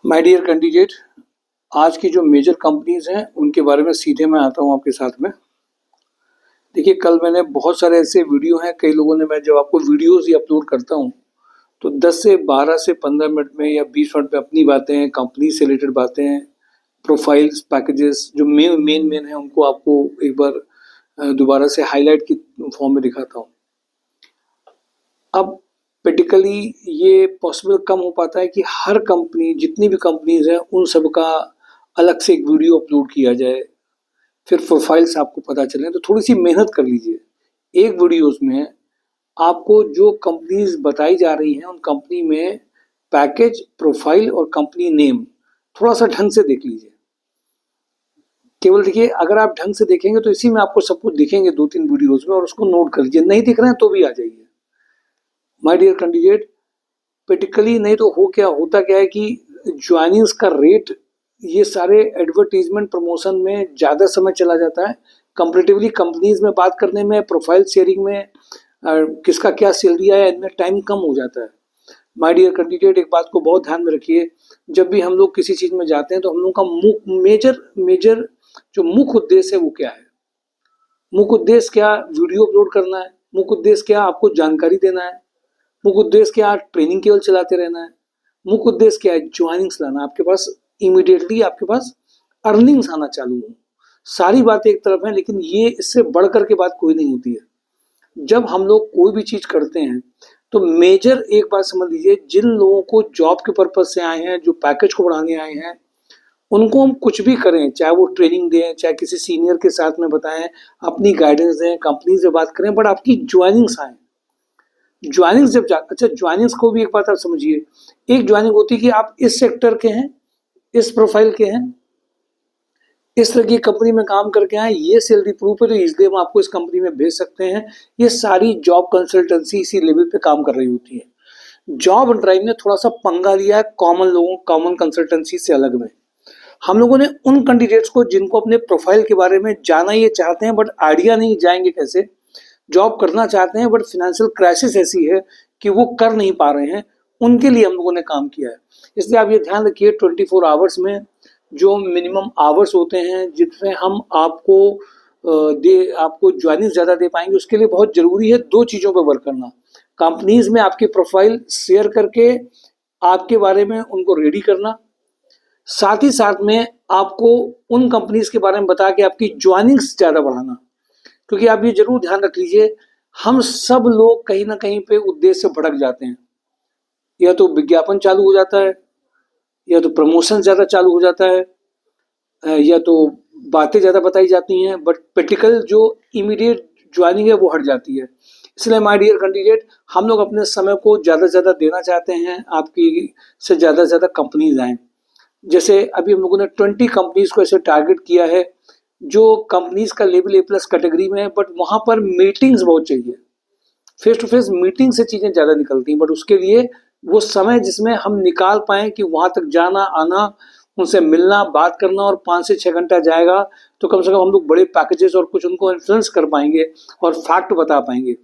My dear candidate, आज की जो मेजर कंपनीज हैं उनके बारे में सीधे मैं आता हूँ आपके साथ में। देखिए, कल मैंने बहुत सारे ऐसे वीडियो हैं, कई लोगों ने, मैं जब आपको वीडियोस ही अपलोड करता हूँ तो 10 से 12 से 15 मिनट में या 20 मिनट में अपनी बातें, कंपनी से रिलेटेड बातें, प्रोफाइल्स, पैकेजेस जो मेन है उनको आपको एक बार दोबारा से हाईलाइट की फॉर्म में दिखाता हूँ। अब प्रैक्टिकली ये पॉसिबल कम हो पाता है कि हर कंपनी, जितनी भी कंपनीज हैं उन सब का अलग से एक वीडियो अपलोड किया जाए, फिर प्रोफाइल्स आपको पता चले। तो थोड़ी सी मेहनत कर लीजिए। एक वीडियोस में आपको जो कंपनीज बताई जा रही हैं उन कंपनी में पैकेज, प्रोफाइल और कंपनी नेम थोड़ा सा ढंग से देख लीजिए। केवल देखिए, अगर आप ढंग से देखेंगे तो इसी में आपको सब कुछ दिखेंगे 2-3 वीडियोस में, और उसको नोट कर लीजिए। नहीं दिख रहे हैं तो भी आ जाइए माय डियर कैंडिडेट। प्रैक्टिकली नहीं तो होता क्या है कि ज्वाइनिंग्स का रेट, ये सारे एडवर्टीजमेंट प्रमोशन में ज़्यादा समय चला जाता है कंपेरेटिवली कंपनीज में बात करने में, प्रोफाइल शेयरिंग में, किसका क्या सैलरी आया, इनमें टाइम कम हो जाता है। माय डियर कैंडिडेट, एक बात को बहुत ध्यान में रखिए, जब भी हम लोग किसी चीज़ में जाते हैं तो हम लोग का मेजर जो मुख्य उद्देश्य है वो क्या है। मुख्य उद्देश्य क्या? वीडियो अपलोड करना है। मुख्य उद्देश्य क्या? आपको जानकारी देना है। मुख्य उद्देश्य क्या? ट्रेनिंग केवल चलाते रहना है। मुख्य उद्देश्य क्या है? ज्वाइनिंग्स लाना, आपके पास इमीडिएटली आपके पास अर्निंग्स आना चालू हो। सारी बातें एक तरफ है, लेकिन ये इससे बढ़कर के बात कोई नहीं होती है। जब हम लोग कोई भी चीज करते हैं तो मेजर एक बात समझ लीजिए, जिन लोगों को जॉब के पर्पज से आए हैं, जो पैकेज को बढ़ाने आए हैं, उनको हम कुछ भी करें, चाहे वो ट्रेनिंग दें, चाहे किसी सीनियर के साथ में बताएं, अपनी गाइडेंस दें, कंपनी से बात करें, बट आपकी ज्वाइनिंग्स आए। ज्वाइनिंग्स जब अच्छा, ज्वाइनिंग्स को भी एक बात आप समझिए। एक ज्वाइनिंग होती है कि आप इस सेक्टर के हैं, इस प्रोफाइल के हैं, इस तरह की कंपनी में काम करके आए, ये सैलरी प्रूफ है तो इसलिए हम आपको इस कंपनी में भेज सकते हैं। ये सारी जॉब कंसल्टेंसी इसी लेवल पे काम कर रही होती है। जॉब ड्राइव ने थोड़ा सा पंगा लिया है कॉमन कंसल्टेंसी से अलग में। हम लोगों ने उन कैंडिडेट्स को जिनको अपने प्रोफाइल के बारे में जाना ये चाहते हैं बट आइडिया नहीं, जाएंगे कैसे, जॉब करना चाहते हैं बट फाइनेंशियल क्राइसिस ऐसी है कि वो कर नहीं पा रहे हैं, उनके लिए हम लोगों ने काम किया है। इसलिए आप ये ध्यान रखिए, 24 आवर्स में जो मिनिमम आवर्स होते हैं जिसमें हम आपको ज्वाइनिंग ज़्यादा दे पाएंगे, उसके लिए बहुत ज़रूरी है 2 चीज़ों पर वर्क करना। कंपनीज में आपकी प्रोफाइल शेयर करके आपके बारे में उनको रेडी करना, साथ ही साथ में आपको उन कंपनीज के बारे में बता के आपकी ज्वाइनिंग्स ज़्यादा बढ़ाना। क्योंकि आप ये जरूर ध्यान रख लीजिए, हम सब लोग कहीं ना कहीं पे उद्देश्य से भटक जाते हैं। या तो विज्ञापन चालू हो जाता है, या तो प्रमोशन ज़्यादा चालू हो जाता है, या तो बातें ज़्यादा बताई जाती हैं, बट प्रैक्टिकल जो इमीडिएट ज्वाइनिंग है वो हट जाती है। इसलिए माय डियर कैंडिडेट, हम लोग अपने समय को ज़्यादा से ज़्यादा देना चाहते हैं, आपकी से ज़्यादा कंपनीज आएँ। जैसे अभी हम लोगों ने 20 कंपनीज को ऐसे टारगेट किया है जो कंपनीज का लेवल A+ कैटेगरी में है, बट वहाँ पर मीटिंग्स बहुत चाहिए। फेस टू फेस मीटिंग से चीज़ें ज़्यादा निकलती हैं, बट उसके लिए वो समय जिसमें हम निकाल पाएँ कि वहाँ तक जाना आना, उनसे मिलना, बात करना, और 5 से 6 घंटा जाएगा तो कम से कम हम लोग बड़े पैकेजेस और कुछ उनको इन्फ्लुएंस कर पाएंगे और फैक्ट बता पाएंगे।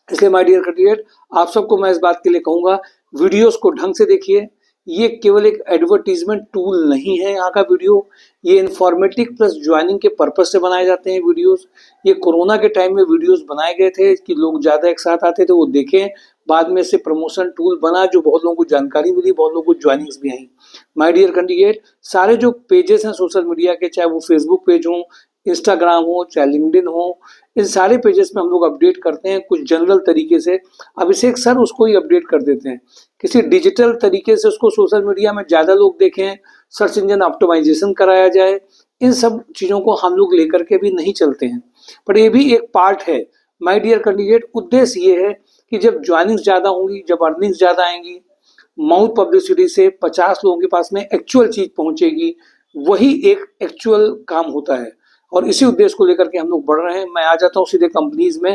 इसलिए माय डियर कैंडिडेट, आप सबको मैं इस बात के लिए कहूँगा, वीडियोस को ढंग से देखिए। ये केवल एक एडवर्टीजमेंट टूल नहीं है यहाँ का वीडियो, ये इन्फॉर्मेटिव प्लस ज्वाइनिंग के पर्पज से बनाए जाते हैं वीडियोस। ये कोरोना के टाइम में वीडियोस बनाए गए थे कि लोग ज़्यादा एक साथ आते थे, वो देखें, बाद में से प्रमोशन टूल बना, जो बहुत लोगों को जानकारी मिली, बहुत लोगों को ज्वाइनिंग्स भी आई। माय डियर कैंडिडेट, सारे जो पेजेस हैं सोशल मीडिया के, चाहे वो फेसबुक पेज हो, इंस्टाग्राम हो, चाहे लिंक्डइन हो, इन सारे पेजेस में हम लोग अपडेट करते हैं कुछ जनरल तरीके से। अभिषेक सर उसको ही अपडेट कर देते हैं, किसी डिजिटल तरीके से उसको सोशल मीडिया में ज़्यादा लोग देखें, सर्च इंजन ऑप्टिमाइजेशन कराया जाए, इन सब चीज़ों को हम लोग लेकर के भी नहीं चलते हैं, पर ये भी एक पार्ट है। माय डियर कैंडिडेट, उद्देश्य ये है कि जब ज्वाइनिंग्स ज़्यादा होंगी, जब अर्निंग्स ज़्यादा आएंगी, माउथ पब्लिसिटी से 50 लोगों के पास में एक्चुअल चीज़ पहुंचेगी, वही एक एक्चुअल काम होता है, और इसी उद्देश्य को लेकर के हम लोग बढ़ रहे हैं। मैं आ जाता हूँ सीधे कंपनीज में।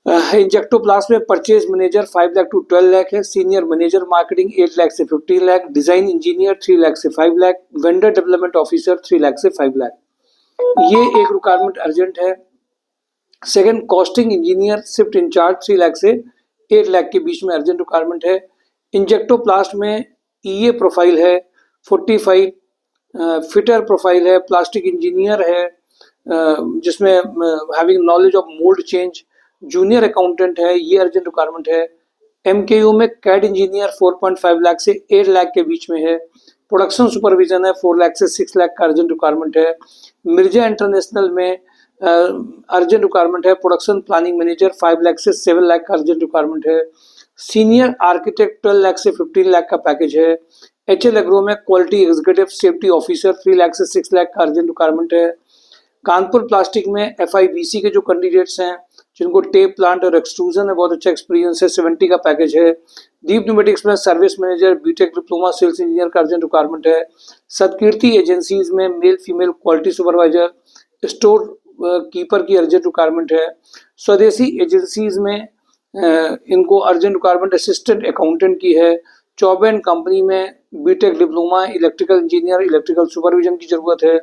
इंजेक्टोप्लास्ट में purchase manager 5 lakh to 12 lakh है, सीनियर मैनेजर मार्केटिंग 8 लाख से 15 लाख, डिजाइन इंजीनियर 3 लाख से 5 lakh, vendor development officer 3 lakh से 5 लाख। ये एक रिक्वायरमेंट अर्जेंट है। Second, costing engineer shift in charge 3 lakh से 8 लाख के बीच में अर्जेंट रिक्वायरमेंट है। इंजेक्टोप्लास्ट में ईए प्रोफाइल है 45, फिटर प्रोफाइल है, प्लास्टिक इंजीनियर है जिसमें having knowledge of mould change, junior accountant है, ये अर्जेंट रिक्वायरमेंट है। एमकेयू में कैड इंजीनियर 4.5 लाख से 8 लाख के बीच में है। प्रोडक्शन सुपरविजन है 4 लाख से 6 लाख का अर्जेंट रिक्वायरमेंट है। मिर्जा इंटरनेशनल में अर्जेंट रिक्वायरमेंट है। प्रोडक्शन प्लानिंग मैनेजर 5 लाख से 7 लाख का अर्जेंट रिक्वायरमेंट है। सीनियर आर्किटेक्ट 12 लाख से 15 लाख का पैकेज है। एचएल एग्रो में quality executive safety officer 3 lakh से 6 लाख का अर्जेंट रिक्वायरमेंट है। कानपुर प्लास्टिक में एफआईबीसी के जो कैंडिडेट्स हैं जिनको टेप प्लांट और एक्सट्रूजन में बहुत अच्छा एक्सपीरियंस है 70 का पैकेज है। दीप न्यूमेटिक्स में service manager BTech diploma sales engineer का अर्जेंट रिक्वायरमेंट है। सतकीर्ति एजेंसीज में male female quality supervisor store keeper की अर्जेंट रिक्वायरमेंट है। स्वदेशी एजेंसीज में इनको अर्जेंट रिक्वायरमेंट असिस्टेंट अकाउंटेंट की है। चौबे एंड कंपनी में BTech diploma electrical engineer electrical supervision की जरूरत है।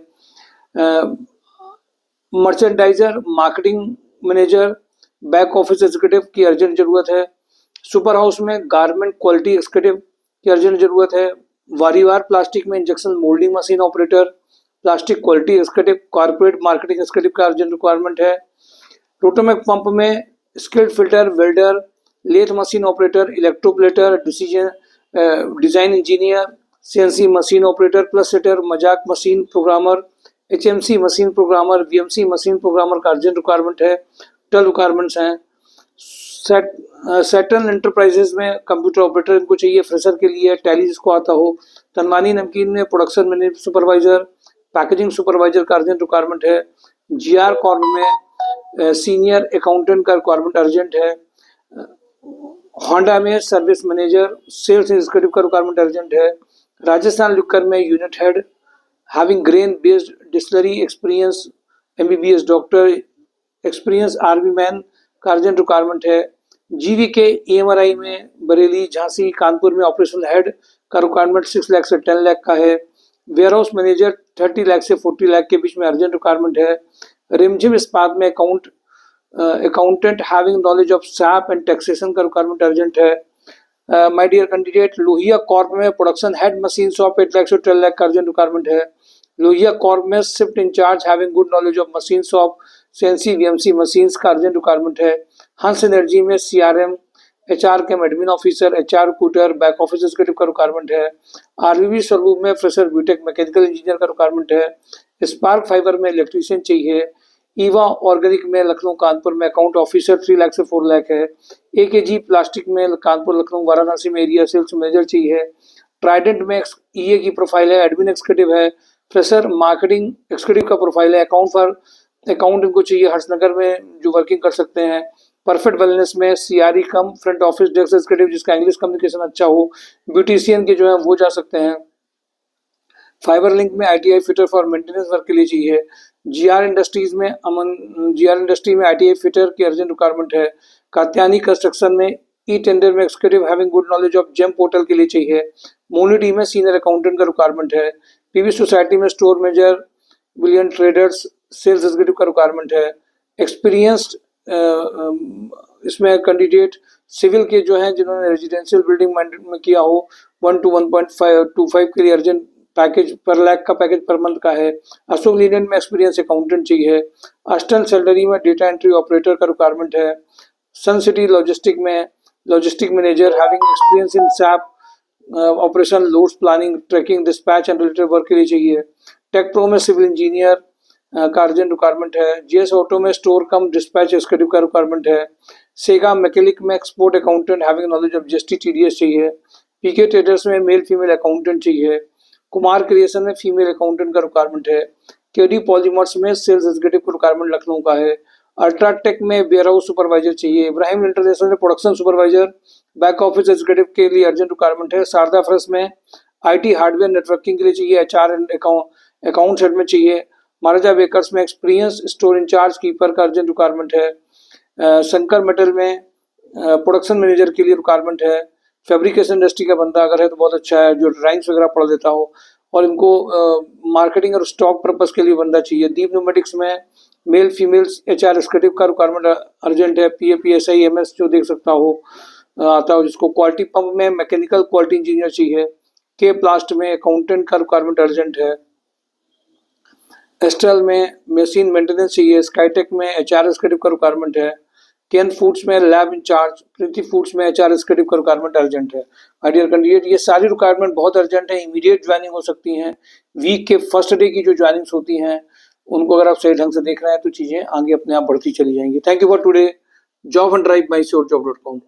Merchandiser marketing manager back office executive की अर्जेंट जरूरत है। सुपर हाउस में गारमेंट क्वालिटी एग्जीक्यूटिव की अर्जेंट जरूरत है। वारीवार प्लास्टिक में injection moulding machine operator plastic quality executive corporate marketing executive का अर्जेंट रिक्वायरमेंट है। रोटोमेक पंप में skilled filter welder lathe machine operator electroplater design engineer CNC machine operator plus shutter मजाक machine programmer HMC machine programmer VMC machine programmer का urgent requirement है। 12 requirements हैं। Saturn enterprises में computer operator इनको चाहिए fresher के लिए, टैली जिसको आता हो। तनवानी नमकीन में production manager supervisor packaging supervisor का अर्जेंट रिक्वायरमेंट है। जीआर कॉर्प में सीनियर अकाउंटेंट का रिक्वायरमेंट अर्जेंट है। होंडा में सर्विस मैनेजर सेल्स एग्जीक्यूटिव का रिक्वायरमेंट अर्जेंट है। राजस्थान लिक्कर में unit head having grain based distillery experience MBBS doctor experience army man का अर्जेंट रिक्वायरमेंट है। जीवीके ईएमआरआई में बरेली झांसी कानपुर में ऑपरेशनल हेड का रिक्वायरमेंट 6 लाख से 10 लाख का है। वेयर हाउस मैनेजर 30 लाख से 40 लाख के बीच में अर्जेंट रिक्वायरमेंट है। रिमझिम इस्पात में accountant having knowledge of SAP and taxation का रिक्वायरमेंट अर्जेंट है। My dear candidate Lohia corp में production head machine shop 8 lakh से 12 लाख का अर्जेंट रिक्वायरमेंट है। लोहिया कॉर्प में shift incharge having good knowledge of machine shop CNC VMC machines का urgent requirement है। Hans energy में सीआरएम एचआर के एडमिन ऑफिसर एचआर क्यूटर बैक ऑफिस एग्जीक्यूटिव का रिक्वायरमेंट है। आरवीबी स्वरूप में फ्रेशर बीटेक मैकेनिकल इंजीनियर का रिक्वायरमेंट है। स्पार्क फाइबर में इलेक्ट्रीशियन चाहिए। ईवा ऑर्गेनिक में लखनऊ कानपुर में अकाउंट ऑफिसर 3 लाख से 4 लाख है। एकेजी प्लास्टिक में कानपुर लखनऊ वाराणसी में एरिया सेल्स मैनेजर चाहिए। ट्राइडेंट में ईए की प्रोफाइल है एडमिन एग्जीक्यूटिव है। फ्रेशर मार्केटिंग एग्जीक्यूटिव का प्रोफाइल है। अकाउंट इनको चाहिए हर्षनगर में जो वर्किंग कर सकते हैं। परफेक्ट वेलनेस में सीआरई कम फ्रंट ऑफिस डेस्क एग्जीक्यूटिव जिसका इंग्लिश कम्युनिकेशन अच्छा हो। ब्यूटिशियन के जो है वो जा सकते हैं। फाइबर लिंक में ITI fitter for maintenance work के लिए चाहिए। जीआर इंडस्ट्री में आईटीआई फिटर की अर्जेंट रिक्वायरमेंट है। कात्यानी कंस्ट्रक्शन में ई टेंडर में executive having good knowledge of GeM portal के लिए चाहिए। मोनिटी में सीनियर अकाउंटेंट का रिक्वायरमेंट है। पीवी सोसाइटी में store manager billion traders sales executive का रिक्वायरमेंट है। एक्सपीरियंस्ड इसमें कैंडिडेट सिविल के जो हैं जिन्होंने रेजिडेंशियल बिल्डिंग में किया हो 1 to 1.25 के लिए अर्जेंट पैकेज पर लाख का पैकेज पर मंथ का है। अशोक लीलैंड में एक्सपीरियंस अकाउंटेंट चाहिए। अस्टन सैलरी में डेटा एंट्री ऑपरेटर का रिक्वायरमेंट है। सन सिटी लॉजिस्टिक में logistic manager having experience in SAP operation loads planning tracking dispatch and related work के लिए चाहिए। टेक प्रो में सिविल इंजीनियर का अर्जेंट रिक्वायरमेंट है। जीएस ऑटो में स्टोर कम डिस्पैच एग्जीक्यूटिव का रिक्वायरमेंट है। सेगा मैकेनिक में export accountant having knowledge of GST TDS चाहिए। पीके ट्रेडर्स में मेल फीमेल अकाउंटेंट चाहिए। कुमार क्रिएशन में फीमेल अकाउंटेंट का रिक्वायरमेंट है। केडी पॉलीमर्स में सेल्स एग्जीक्यूटिव का रिक्वायरमेंट लखनऊ का है। अल्ट्राटेक में वेयरहाउस सुपरवाइजर चाहिए। इब्राहिम इंटरनेशनल में production supervisor back office executive के लिए अर्जेंट रिक्वायरमेंट है। शारदा फ्रेश में आईटी हार्डवेयर नेटवर्किंग के लिए चाहिए। एचआर एंड अकाउंट हेड में चाहिए। महाराजा बेकर्स में एक्सपीरियंस स्टोर इंचार्ज कीपर का अर्जेंट रिक्वायरमेंट है। शंकर मेटल में प्रोडक्शन मैनेजर के लिए रिक्वायरमेंट है। फैब्रिकेशन इंडस्ट्री का बंदा अगर है तो बहुत अच्छा है जो ड्राइंग्स वगैरह पढ़ लेता हो और इनको मार्केटिंग और स्टॉक पर्पस के लिए बंदा चाहिए। दीप न्यूमेटिक्स में मेल फीमेल्स एचआर एग्जीक्यूटिव का रिक्वायरमेंट अर्जेंट है। पीएपीएसआई एमएस जो देख सकता हो आता हो जिसको। क्वालिटी पंप में मैकेनिकल क्वालिटी इंजीनियर चाहिए। के प्लास्ट में अकाउंटेंट का रिक्वायरमेंट अर्जेंट है। एस्ट्रल में मशीन मेंटेनेंस चाहिए। स्काईटेक में एचआर एग्जीक्यूटिव का रिक्वायरमेंट है। केन फूड्स में लैब इंचार्ज, प्रीति फूड्स में एचआर एग्जीक्यूटिव का रिक्वायरमेंट अर्जेंट है। माय डियर कैंडिडेट, ये सारी रिक्वायरमेंट बहुत अर्जेंट है, इमीडिएट ज्वाइनिंग हो सकती हैं। वीक के फर्स्ट डे की जो ज्वाइनिंग्स होती हैं उनको अगर आप सही ढंग से देख रहे हैं तो चीजें आगे अपने आप बढ़ती चली जाएंगी। Thank you for today. Job and drive my sure जॉब.com।